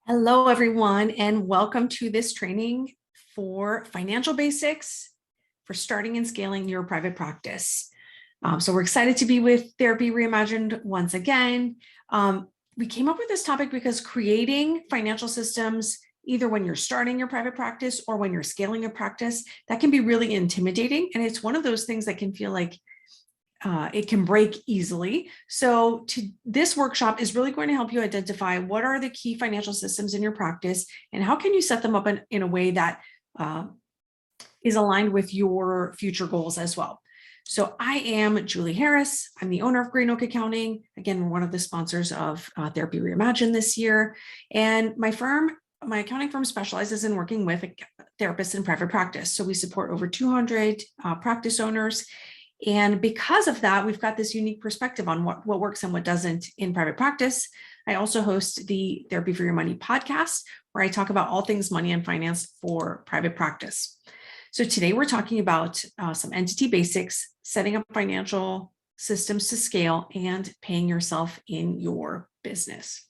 Hello, everyone, and welcome to this training for financial basics for starting and scaling your private practice. So we're excited to be with Therapy Reimagined once again. We came up with this topic because creating financial systems, either when you're starting your private practice or when you're scaling a practice, that can be really intimidating. And it's one of those things that can feel like it can break easily. So this workshop is really going to help you identify what are the key financial systems in your practice and how can you set them up in a way that is aligned with your future goals as well. So I am Julie Harris. I'm the owner of GreenOak Accounting. Again, we're one of the sponsors of Therapy Reimagined this year. And my accounting firm specializes in working with therapists in private practice. So we support over 200 practice owners. And because of that, we've got this unique perspective on what works and what doesn't in private practice. I also host the Therapy for Your Money podcast, where I talk about all things money and finance for private practice. So today we're talking about some entity basics, setting up financial systems to scale, and paying yourself in your business.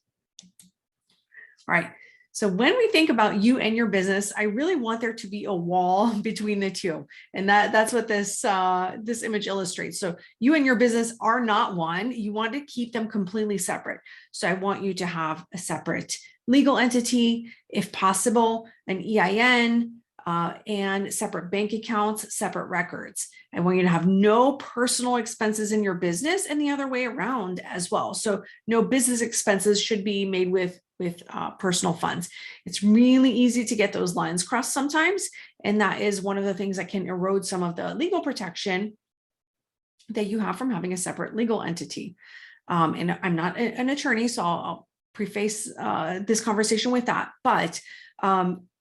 All right. So when we think about you and your business, I really want there to be a wall between the two. And that's what this image illustrates. So you and your business are not one. You want to keep them completely separate. So I want you to have a separate legal entity, if possible, an EIN, and separate bank accounts, separate records. I want you to have no personal expenses in your business and the other way around as well. So no business expenses should be made with personal funds. It's really easy to get those lines crossed sometimes. And that is one of the things that can erode some of the legal protection that you have from having a separate legal entity. And I'm not an attorney, so I'll preface this conversation with that. But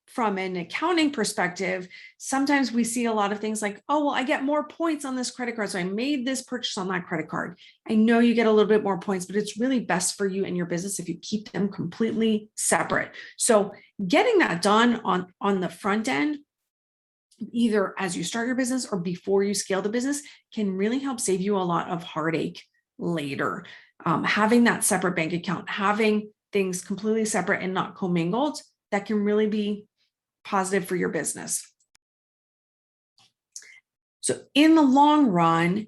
from an accounting perspective, sometimes we see a lot of things like, oh, well, I get more points on this credit card. So I made this purchase on that credit card. I know you get a little bit more points, but it's really best for you and your business if you keep them completely separate. So getting that done on the front end, either as you start your business or before you scale the business, can really help save you a lot of heartache later. Having that separate bank account, having things completely separate and not commingled, that can really be positive for your business. So in the long run,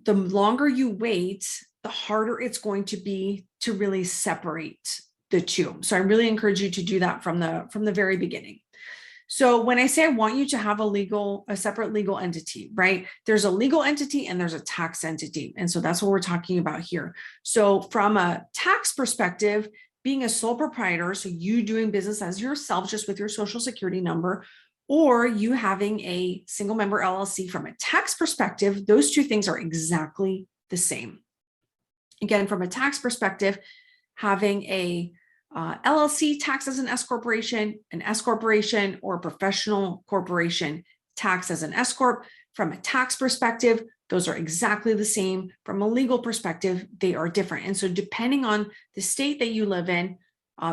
the longer you wait, the harder it's going to be to really separate the two. So I really encourage you to do that from the very beginning. So when I say I want you to have a separate legal entity, right? There's a legal entity and there's a tax entity. And so that's what we're talking about here. So from a tax perspective, being a sole proprietor, so you doing business as yourself, just with your social security number, or you having a single member LLC, from a tax perspective, those two things are exactly the same. Again, from a tax perspective, having a LLC tax as an S corporation, or a professional corporation tax as an S corp. From a tax perspective, those are exactly the same. From a legal perspective, they are different. And so depending on the state that you live in,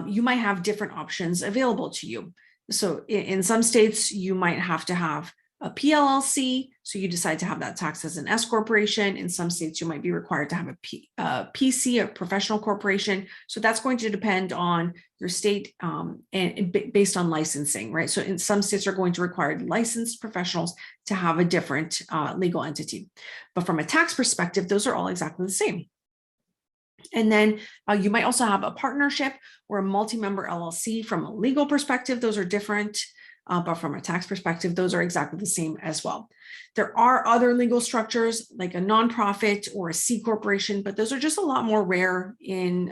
you might have different options available to you. So in some states, you might have to have a PLLC. So you decide to have that tax as an S corporation. In some states, you might be required to have a PC, a professional corporation. So that's going to depend on your state and based on licensing, right? So in some states are going to require licensed professionals to have a different legal entity. But from a tax perspective, those are all exactly the same. And then you might also have a partnership or a multi-member LLC. From a legal perspective, those are different. But from a tax perspective, those are exactly the same as well. There are other legal structures like a nonprofit or a C corporation, but those are just a lot more rare in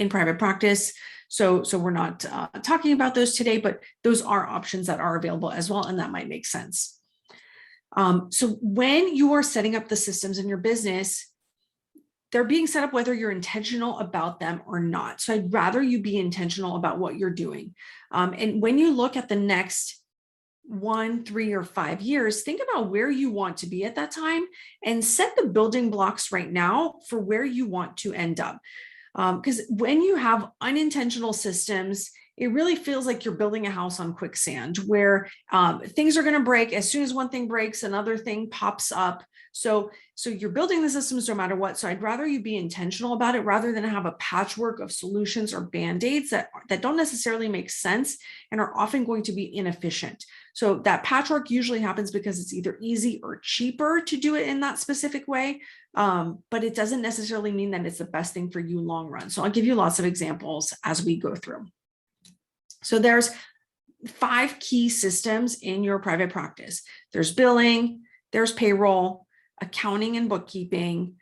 private practice. So we're not talking about those today, but those are options that are available as well, and that might make sense. So when you are setting up the systems in your business, they're being set up whether you're intentional about them or not. So I'd rather you be intentional about what you're doing. And when you look at the next 1, 3, or 5 years, think about where you want to be at that time and set the building blocks right now for where you want to end up. Because when you have unintentional systems, it really feels like you're building a house on quicksand where things are going to break. As soon as one thing breaks, another thing pops up. So you're building the systems no matter what. So I'd rather you be intentional about it rather than have a patchwork of solutions or band-aids that don't necessarily make sense and are often going to be inefficient. So that patchwork usually happens because it's either easy or cheaper to do it in that specific way. But it doesn't necessarily mean that it's the best thing for you long run. So I'll give you lots of examples as we go through. So there's 5 key systems in your private practice. There's billing, there's payroll, accounting and bookkeeping,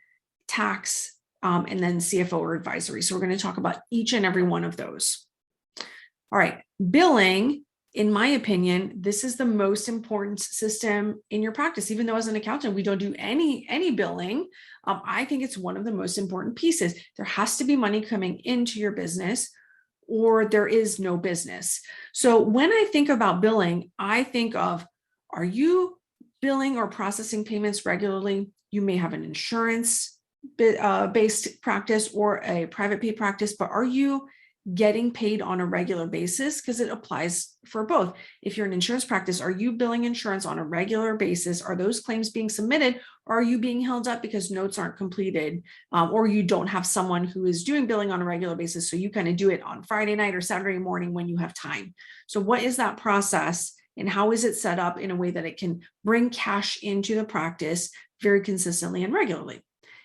tax, and then CFO or advisory. So we're going to talk about each and every one of those. All right, billing, in my opinion, this is the most important system in your practice. Even though as an accountant, we don't do any billing, I think it's one of the most important pieces. There has to be money coming into your business or there is no business. So when I think about billing, I think of, are you billing or processing payments regularly? You may have an insurance based practice or a private pay practice, but are you getting paid on a regular basis? Because it applies for both. If you're an insurance practice, are you billing insurance on a regular basis? Are those claims being submitted? Or are you being held up because notes aren't completed, or you don't have someone who is doing billing on a regular basis? So you kind of do it on Friday night or Saturday morning when you have time. So what is that process and how is it set up in a way that it can bring cash into the practice very consistently and regularly?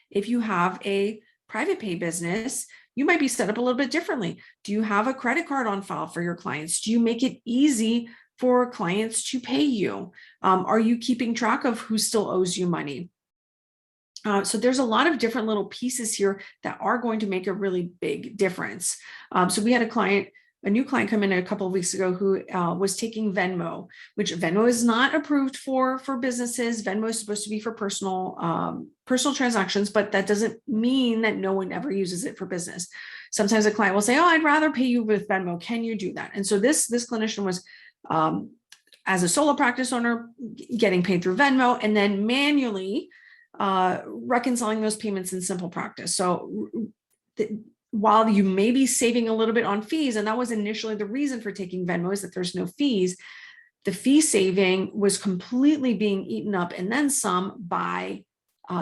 If you have a private pay business, you might be set up a little bit differently. Do you have a credit card on file for your clients? Do you make it easy for clients to pay you? Are you keeping track of who still owes you money? So there's a lot of different little pieces here that are going to make a really big difference. So we had a new client come in a couple of weeks ago who was taking Venmo, which Venmo is not approved for businesses. Venmo is supposed to be for personal transactions, but that doesn't mean that no one ever uses it for business. Sometimes a client will say, oh, I'd rather pay you with Venmo. Can you do that? And so this clinician was, as a solo practice owner, getting paid through Venmo and then manually reconciling those payments in Simple Practice. So while you may be saving a little bit on fees, and that was initially the reason for taking Venmo, is that there's no fees, the fee saving was completely being eaten up and then some by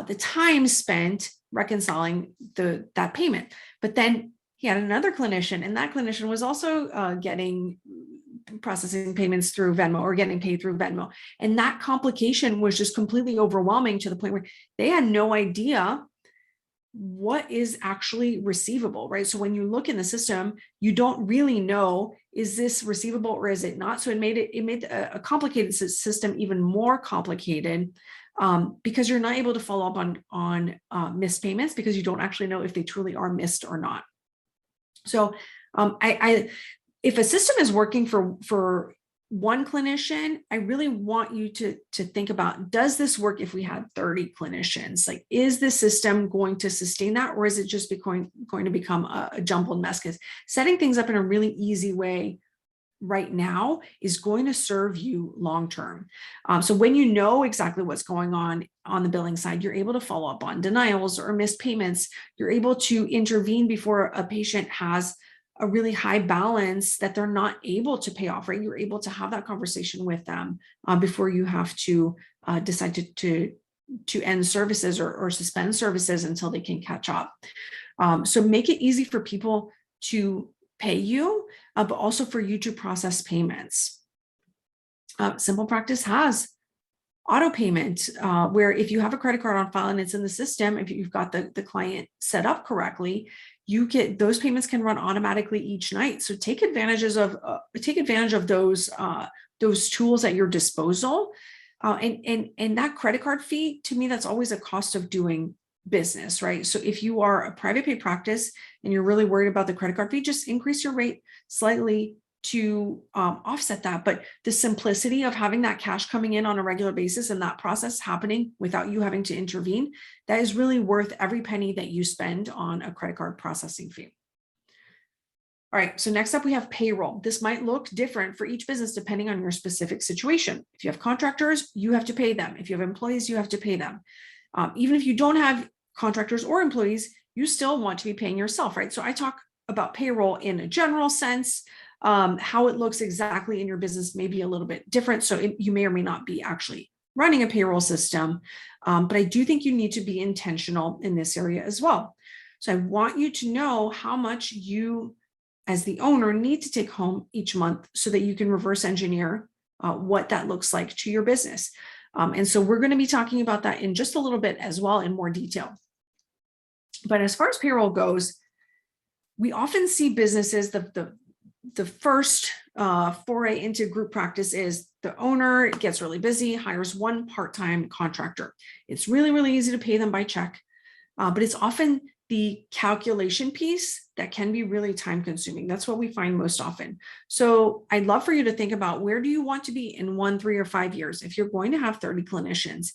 the time spent reconciling that payment. But then he had another clinician, and that clinician was also processing payments through Venmo or getting paid through Venmo. And that complication was just completely overwhelming to the point where they had no idea what is actually receivable, right? So when you look in the system, you don't really know, is this receivable or is it not? So it made a complicated system even more complicated, because you're not able to follow up on missed payments because you don't actually know if they truly are missed or not. So if a system is working for one clinician, I really want you to think about, does this work if we had 30 clinicians? Like, is the system going to sustain that, or is it just going to become a jumbled mess? Because setting things up in a really easy way right now is going to serve you long-term. So when you know exactly what's going on the billing side, you're able to follow up on denials or missed payments. You're able to intervene before a patient has a really high balance that they're not able to pay off, right? You're able to have that conversation with them before you have to decide to end services or suspend services until they can catch up. So make it easy for people to pay you, but also for you to process payments. Simple Practice has auto payment, where if you have a credit card on file and it's in the system, if you've got the client set up correctly, those payments can run automatically each night. So take advantage of those tools at your disposal. And that credit card fee, to me, that's always a cost of doing business, right? So if you are a private pay practice and you're really worried about the credit card fee, just increase your rate slightly to offset that. But the simplicity of having that cash coming in on a regular basis and that process happening without you having to intervene, that is really worth every penny that you spend on a credit card processing fee. All right, so next up we have payroll. This might look different for each business depending on your specific situation. If you have contractors, you have to pay them. If you have employees, you have to pay them. Even if you don't have contractors or employees, you still want to be paying yourself, right? So I talk about payroll in a general sense. How it looks exactly in your business may be a little bit different. So you may or may not be actually running a payroll system, but I do think you need to be intentional in this area as well. So I want you to know how much you, as the owner, need to take home each month so that you can reverse engineer what that looks like to your business. And so we're going to be talking about that in just a little bit as well in more detail. But as far as payroll goes, we often see businesses, the first foray into group practice is the owner gets really busy, hires one part-time contractor. It's really, really easy to pay them by check, but it's often the calculation piece that can be really time consuming. That's what we find most often. So I'd love for you to think about, where do you want to be in 1, 3, or 5 years? If you're going to have 30 clinicians,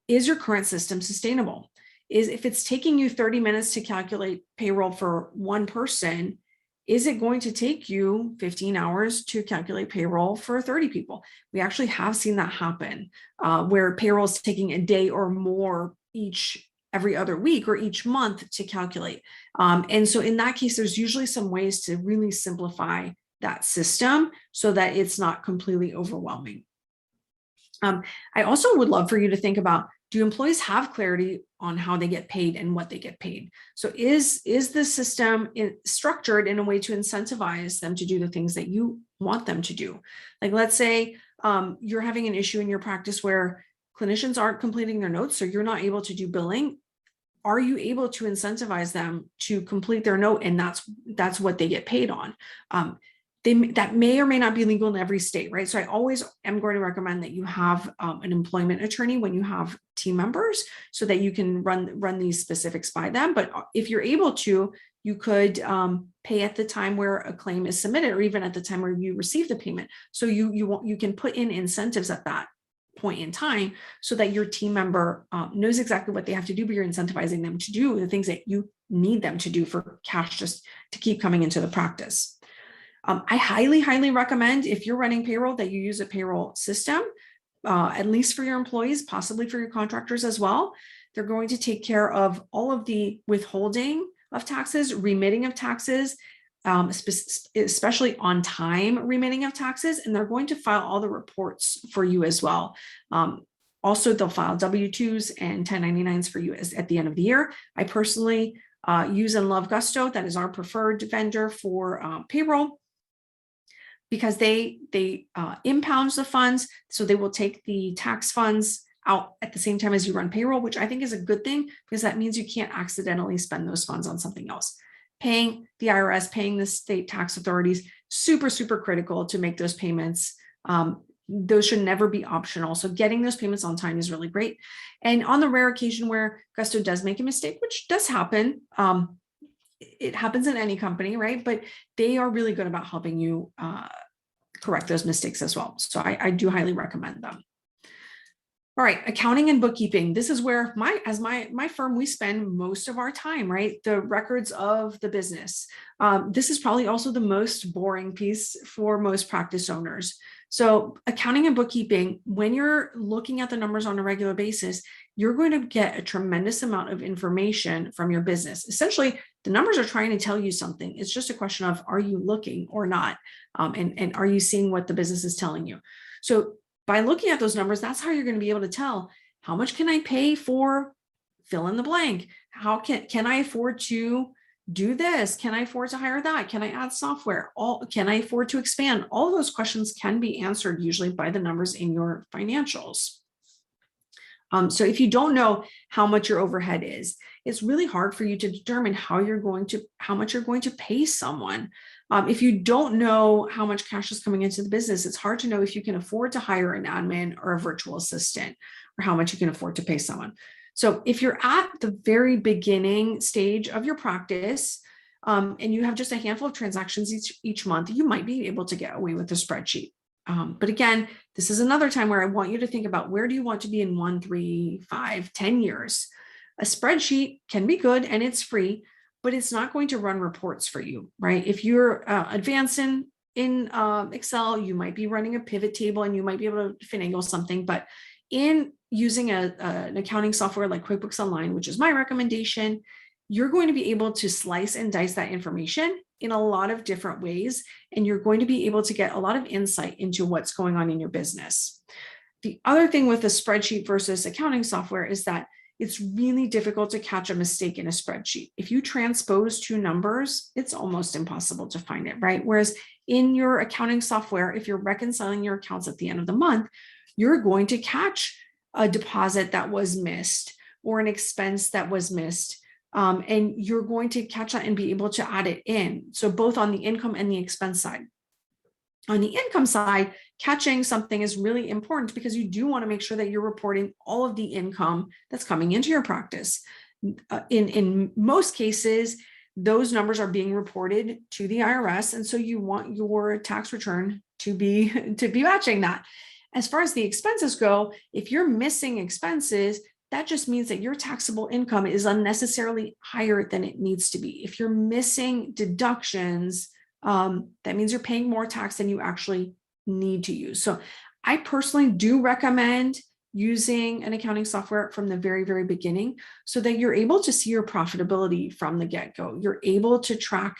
is your current system sustainable? If it's taking you 30 minutes to calculate payroll for one person, is it going to take you 15 hours to calculate payroll for 30 people? We actually have seen that happen, where payroll is taking a day or more every other week or each month to calculate. And so in that case, there's usually some ways to really simplify that system so that it's not completely overwhelming. I also would love for you to think about, do employees have clarity on how they get paid and what they get paid? So is the system structured in a way to incentivize them to do the things that you want them to do? Like, let's say you're having an issue in your practice where clinicians aren't completing their notes, so you're not able to do billing. Are you able to incentivize them to complete their note, and that's what they get paid on? That may or may not be legal in every state, right? So I always am going to recommend that you have an employment attorney when you have team members, so that you can run these specifics by them. But if you're able to, you could pay at the time where a claim is submitted, or even at the time where you receive the payment. So you can put in incentives at that point in time, so that your team member knows exactly what they have to do, but you're incentivizing them to do the things that you need them to do for cash just to keep coming into the practice. I highly, highly recommend, if you're running payroll, that you use a payroll system, at least for your employees, possibly for your contractors as well. They're going to take care of all of the withholding of taxes, remitting of taxes, especially on time remitting of taxes, and they're going to file all the reports for you as well. Also, they'll file W-2s and 1099s for you at the end of the year. I personally use and love Gusto. That is our preferred vendor for payroll, because they impound the funds, so they will take the tax funds out at the same time as you run payroll, which I think is a good thing, because that means you can't accidentally spend those funds on something else. Paying the IRS, paying the state tax authorities, super, super critical to make those payments. Those should never be optional. So getting those payments on time is really great. And on the rare occasion where Gusto does make a mistake, which does happen, it happens in any company, right? But they are really good about helping you correct those mistakes as well. So I do highly recommend them. All right, accounting and bookkeeping. This is where my firm, we spend most of our time, right? The records of the business. This is probably also the most boring piece for most practice owners. So accounting and bookkeeping, when you're looking at the numbers on a regular basis, you're going to get a tremendous amount of information from your business. Essentially, the numbers are trying to tell you something. It's just a question of, are you looking or not? And are you seeing what the business is telling you? So by looking at those numbers, that's how you're going to be able to tell, how much can I pay for fill in the blank? How can I afford to do this? Can I afford to hire that? Can I add software? Can I afford to expand? All of those questions can be answered usually by the numbers in your financials. So if you don't know how much your overhead is, it's really hard for you to determine how much you're going to pay someone. If you don't know how much cash is coming into the business, it's hard to know if you can afford to hire an admin or a virtual assistant, or how much you can afford to pay someone. So if you're at the very beginning stage of your practice, and you have just a handful of transactions each month, you might be able to get away with a spreadsheet. But again, this is another time where I want you to think about, where do you want to be in 1, 3, 5, 10 years? A spreadsheet can be good and it's free, but it's not going to run reports for you, right? If you're advancing in Excel, you might be running a pivot table and you might be able to finagle something, but in using an accounting software like QuickBooks Online, which is my recommendation, you're going to be able to slice and dice that information in a lot of different ways, and you're going to be able to get a lot of insight into what's going on in your business. The other thing with a spreadsheet versus accounting software is that it's really difficult to catch a mistake in a spreadsheet. If you transpose two numbers, it's almost impossible to find it, right? Whereas in your accounting software, if you're reconciling your accounts at the end of the month, you're going to catch a deposit that was missed or an expense that was missed. And you're going to catch that and be able to add it in. So both on the income and the expense side. On the income side, catching something is really important because you do want to make sure that you're reporting all of the income that's coming into your practice. In most cases, those numbers are being reported to the IRS. And so you want your tax return to be matching that. As far as the expenses go, if you're missing expenses, that just means that your taxable income is unnecessarily higher than it needs to be. If you're missing deductions, that means you're paying more tax than you actually need to use. So I personally do recommend using an accounting software from the very, very beginning so that you're able to see your profitability from the get-go. You're able to track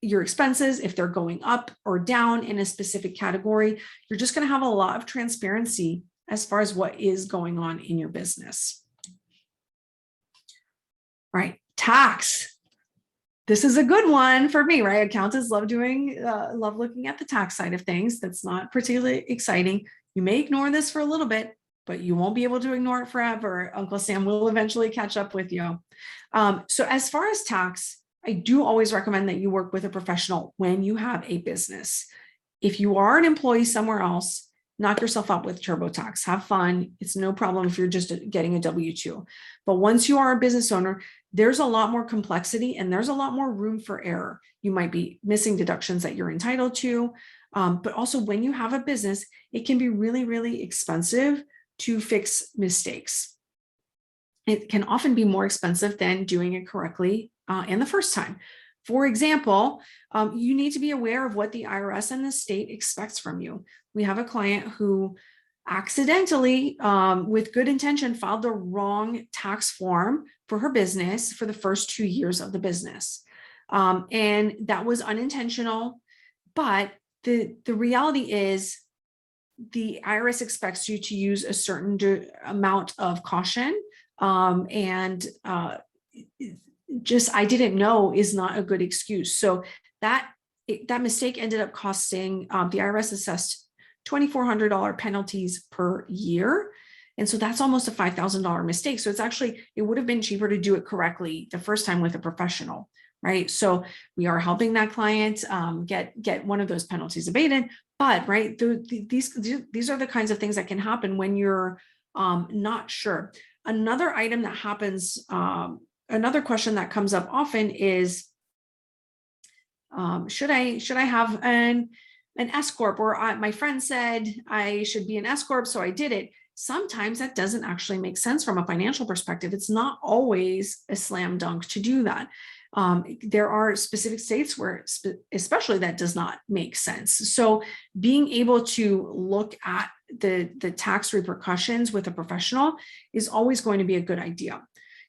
your expenses if they're going up or down in a specific category. You're just going to have a lot of transparency as far as what is going on in your business. All right, tax. This is a good one for me, right? Accountants love looking at the tax side of things. That's not particularly exciting. You may ignore this for a little bit, but you won't be able to ignore it forever. Uncle Sam will eventually catch up with you. So as far as tax, I do always recommend that you work with a professional when you have a business. If you are an employee somewhere else, knock yourself out with TurboTax. Have fun. It's no problem if you're just getting a W-2. But once you are a business owner, there's a lot more complexity and there's a lot more room for error. You might be missing deductions that you're entitled to. But also when you have a business, it can be really, really expensive to fix mistakes. It can often be more expensive than doing it correctly in the first time. For example, you need to be aware of what the IRS and the state expects from you. We have a client who accidentally, with good intention, filed the wrong tax form for her business for the first 2 years of the business. And that was unintentional, but the reality is the IRS expects you to use a certain amount of caution, and just I didn't know is not a good excuse. So that mistake ended up costing the IRS assessed $2,400 penalties per year. And so that's almost a $5,000 mistake. So it would have been cheaper to do it correctly the first time with a professional, right? So we are helping that client get one of those penalties abated. But right, these are the kinds of things that can happen when you're not sure. Another item that happens, another question that comes up often is, should I have an S corp, or my friend said I should be an S corp, so I did it. Sometimes that doesn't actually make sense from a financial perspective. It's not always a slam dunk to do that. There are specific states where especially that does not make sense. So being able to look at the tax repercussions with a professional is always going to be a good idea.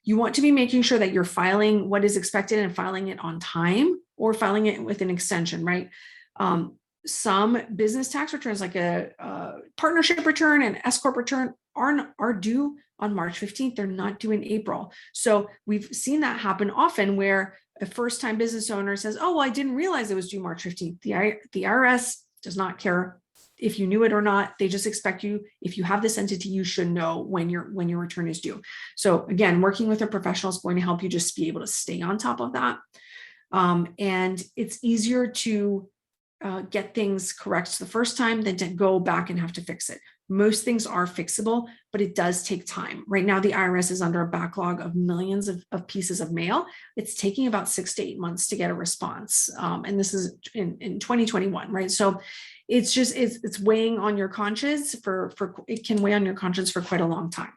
You want to be making sure that you're filing what is expected and filing it on time, or filing it with an extension, right? Some business tax returns, like a partnership return and S corp return, are due on March 15th. They're not due in April. So we've seen that happen often, where a first-time business owner says, "Oh, well, I didn't realize it was due March 15th." The IRS does not care if you knew it or not. They just expect you, if you have this entity, you should know when your return is due. So again, working with a professional is going to help you just be able to stay on top of that. And it's easier to get things correct the first time than to go back and have to fix it. Most things are fixable, but it does take time. Right now, the IRS is under a backlog of millions of pieces of mail. It's taking about 6 to 8 months to get a response. And this is in 2021, right? So it's weighing on your conscience it can weigh on your conscience for quite a long time.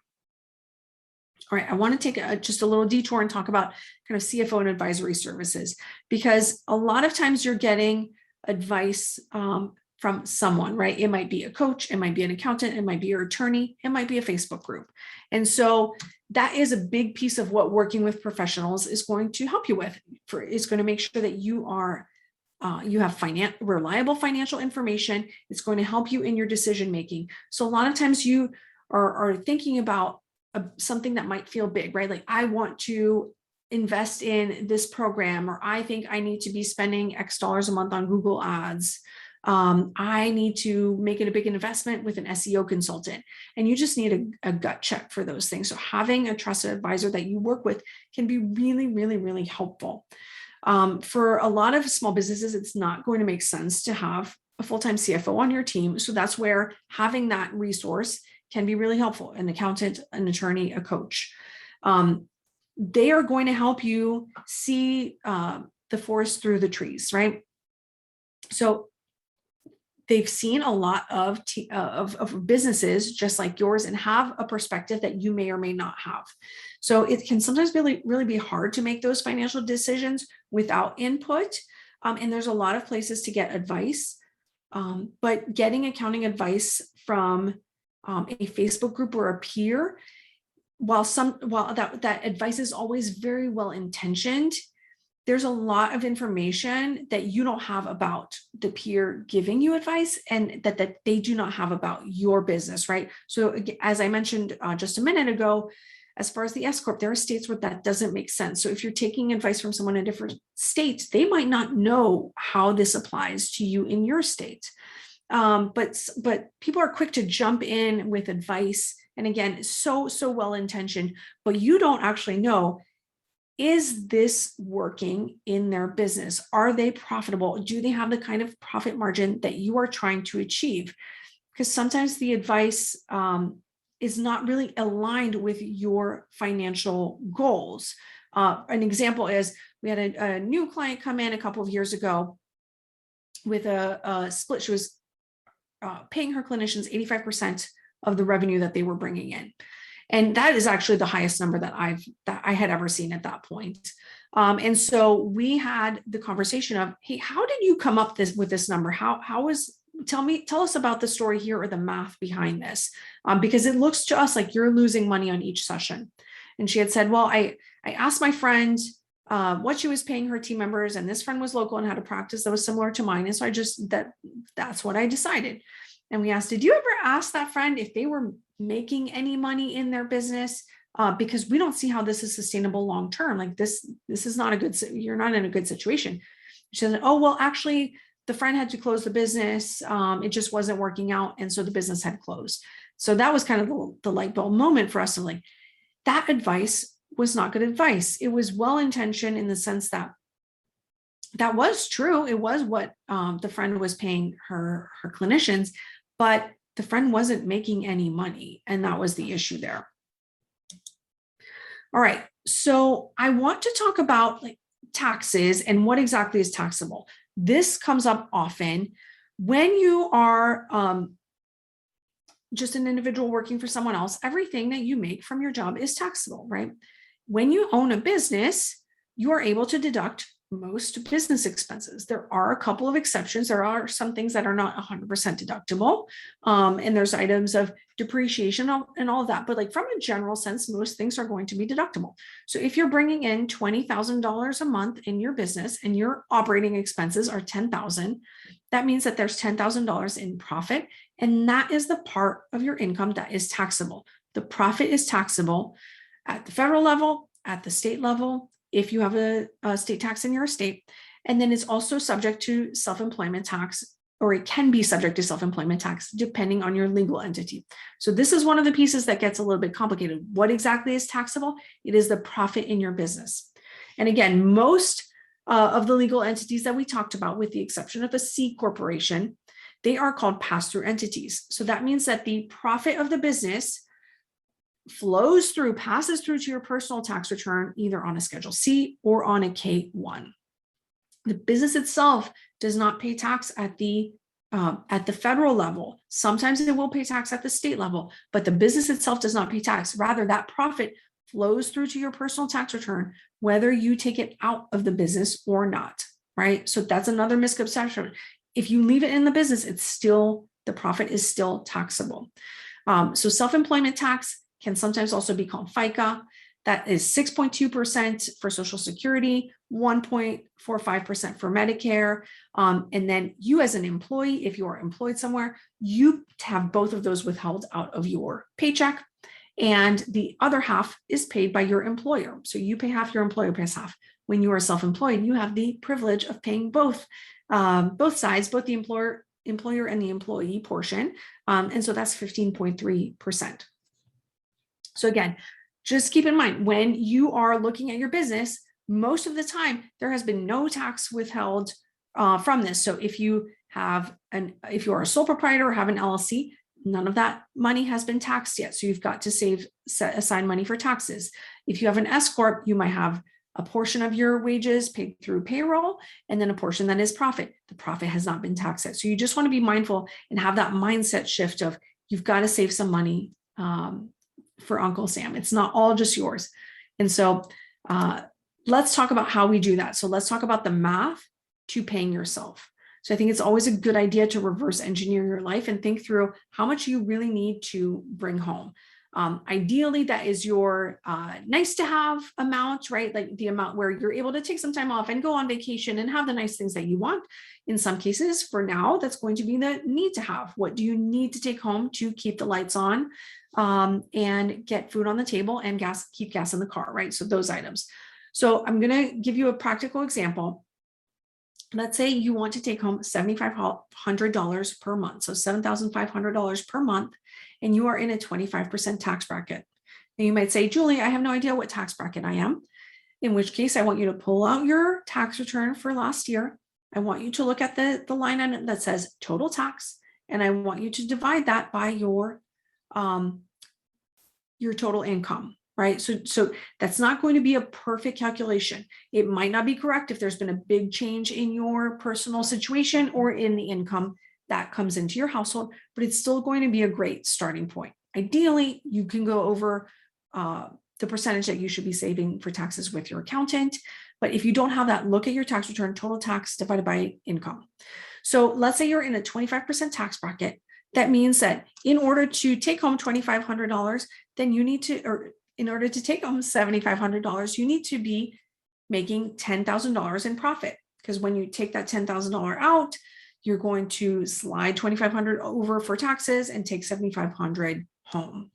All right, I want to take just a little detour and talk about kind of CFO and advisory services, because a lot of times you're getting advice from someone, right? It might be a coach, it might be an accountant, it might be your attorney, it might be a Facebook group. And so that is a big piece of what working with professionals is going to help you with. It's going to make sure that you are you have reliable financial information. It's going to help you in your decision making. So a lot of times you are thinking about something that might feel big, right? Like, I want to invest in this program, or I think I need to be spending X dollars a month on Google ads. I need to make it a big investment with an SEO consultant, and you just need a gut check for those things. So having a trusted advisor that you work with can be really, really, really helpful. For a lot of small businesses, it's not going to make sense to have a full-time CFO on your team. So that's where having that resource can be really helpful: an accountant, an attorney, a coach. They are going to help you see the forest through the trees, right? So they've seen a lot of businesses just like yours and have a perspective that you may or may not have. So it can sometimes really be hard to make those financial decisions without input. And there's a lot of places to get advice. But getting accounting advice from a Facebook group or a peer, while that advice is always very well intentioned, there's a lot of information that you don't have about the peer giving you advice, and that they do not have about your business, right? So as I mentioned just a minute ago, as far as the S Corp, there are states where that doesn't make sense. So if you're taking advice from someone in a different state, they might not know how this applies to you in your state. But people are quick to jump in with advice. And again, so well-intentioned, but you don't actually know, is this working in their business? Are they profitable? Do they have the kind of profit margin that you are trying to achieve? Because sometimes the advice is not really aligned with your financial goals. An example is, we had a new client come in a couple of years ago with a split. She was paying her clinicians 85% of the revenue that they were bringing in. And that is actually the highest number that I had ever seen at that point. And so we had the conversation of, hey, how did you come up with this number? Tell us about the story here, or the math behind this, because it looks to us like you're losing money on each session. And she had said, well, I asked my friend what she was paying her team members, and this friend was local and had a practice that was similar to mine. And so that's what I decided. And we asked, did you ever ask that friend if they were making any money in their business? Because we don't see how this is sustainable long term. Like this is not you're not in a good situation. She said, oh, well, actually, the friend had to close the business. It just wasn't working out. And so the business had closed. So that was kind of the light bulb moment for us, of like, that advice was not good advice. It was well-intentioned in the sense that was true. It was what the friend was paying her clinicians, but the friend wasn't making any money. And that was the issue there. All right. So I want to talk about like taxes and what exactly is taxable. This comes up often when you are just an individual working for someone else. Everything that you make from your job is taxable, right? When you own a business, you are able to deduct most business expenses. There are a couple of exceptions. There are some things that are not 100% deductible. And there's items of depreciation and all of that. But like from a general sense, most things are going to be deductible. So if you're bringing in $20,000 a month in your business and your operating expenses are $10,000, that means that there's $10,000 in profit. And that is the part of your income that is taxable. The profit is taxable at the federal level, at the state level, if you have a state tax in your state, and then it's also subject to self-employment tax, or it can be subject to self-employment tax depending on your legal entity. So this is one of the pieces that gets a little bit complicated. What exactly is taxable? It is the profit in your business. And again, most of the legal entities that we talked about, with the exception of a C corporation, they are called pass-through entities. So that means that the profit of the business passes through to your personal tax return, either on a Schedule C or on a K-1. The business itself does not pay tax at the federal level. Sometimes it will pay tax at the state level, but the business itself does not pay tax. Rather, that profit flows through to your personal tax return, whether you take it out of the business or not, right? So that's another misconception. If you leave it in the business, the profit is still taxable. So self-employment tax can sometimes also be called FICA. That is 6.2% for Social Security, 1.45% for Medicare. And then you as an employee, if you are employed somewhere, you have both of those withheld out of your paycheck. And the other half is paid by your employer. So you pay half, your employer pays half. When you are self-employed, you have the privilege of paying both sides, both the employer and the employee portion. And so that's 15.3%. So again, just keep in mind, when you are looking at your business, most of the time, there has been no tax withheld from this. So if you are a sole proprietor or have an LLC, none of that money has been taxed yet. So you've got to set aside money for taxes. If you have an S Corp, you might have a portion of your wages paid through payroll, and then a portion that is profit. The profit has not been taxed yet. So you just want to be mindful and have that mindset shift of you've got to save some money for Uncle Sam. It's not all just yours. And so let's talk about how we do that. So let's talk about the math to paying yourself. So I think it's always a good idea to reverse engineer your life and think through how much you really need to bring home. Ideally, that is your nice to have amount, right? Like the amount where you're able to take some time off and go on vacation and have the nice things that you want. In some cases, for now, that's going to be the need to have. What do you need to take home to keep the lights on and get food on the table and keep gas in the car, right? So those items. So I'm going to give you a practical example. Let's say you want to take home $7,500 per month. So $7,500 per month, and you are in a 25% tax bracket. And you might say, Julie, I have no idea what tax bracket I am. In which case I want you to pull out your tax return for last year. I want you to look at the line item that says total tax. And I want you to divide that by your total income. Right. So that's not going to be a perfect calculation. It might not be correct if there's been a big change in your personal situation or in the income that comes into your household, but it's still going to be a great starting point. Ideally, you can go over the percentage that you should be saving for taxes with your accountant. But if you don't have that, look at your tax return, total tax divided by income. So let's say you're in a 25% tax bracket. That means that in order to take home $2,500, then you need to, or in order to take home $7,500, you need to be making $10,000 in profit. Because when you take that $10,000 out, you're going to slide $2,500 over for taxes and take $7,500 home.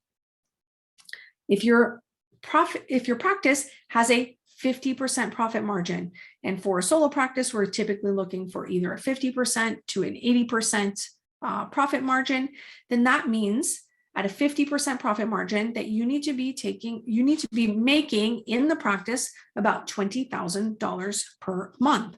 If your practice has a 50% profit margin, and for a solo practice, we're typically looking for either a 50% to an 80% profit margin, then that means at a 50% profit margin that you need to be making in the practice about $20,000 per month.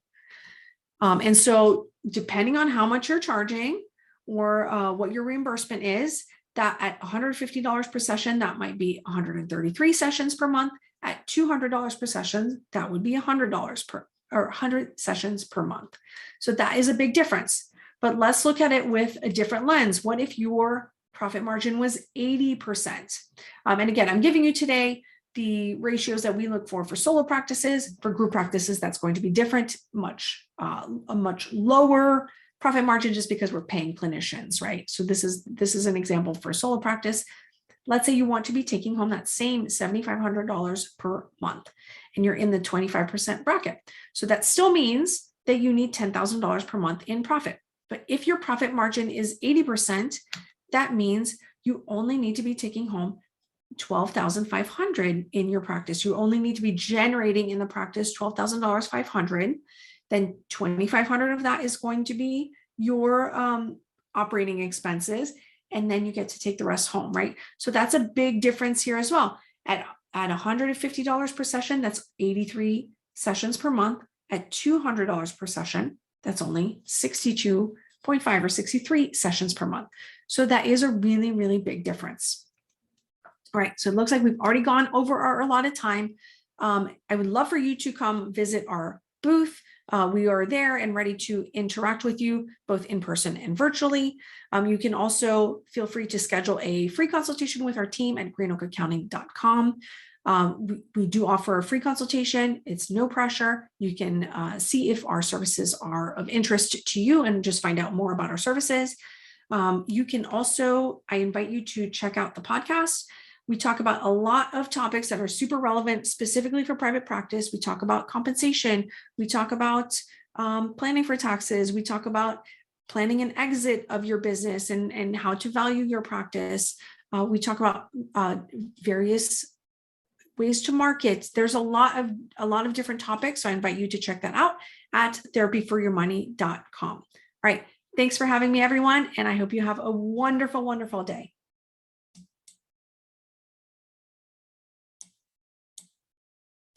And so depending on how much you're charging or what your reimbursement is, that at $150 per session, that might be 133 sessions per month. At $200 per session, that would be $100 sessions per month. So that is a big difference. But let's look at it with a different lens. What if your profit margin was 80%? And again, I'm giving you today the ratios that we look for solo practices. For group practices, that's going to be different, a much lower profit margin just because we're paying clinicians, right? So this is an example for solo practice. Let's say you want to be taking home that same $7,500 per month, and you're in the 25% bracket. So that still means that you need $10,000 per month in profit. But if your profit margin is 80%, that means you only need to be taking home $12,500 in your practice. You only need to be generating in the practice $12,500. Then $2,500 of that is going to be your operating expenses, and then you get to take the rest home, right? So that's a big difference here as well. At $150 per session, that's 83 sessions per month. At $200 per session, that's only 62.5 or 63 sessions per month. So that is a really, really big difference. All right, so it looks like we've already gone over our allotted time. I would love for you to come visit our booth. We are there and ready to interact with you both in person and virtually. You can also feel free to schedule a free consultation with our team at greenoakaccounting.com. We do offer a free consultation. It's no pressure. You can see if our services are of interest to you and just find out more about our services. You can also, I invite you to check out the podcast. We talk about a lot of topics that are super relevant specifically for private practice. We talk about compensation. We talk about planning for taxes. We talk about planning an exit of your business and how to value your practice. We talk about various ways to market. There's a lot of different topics. So I invite you to check that out at therapyforyourmoney.com. All right. Thanks for having me, everyone. And I hope you have a wonderful, wonderful day.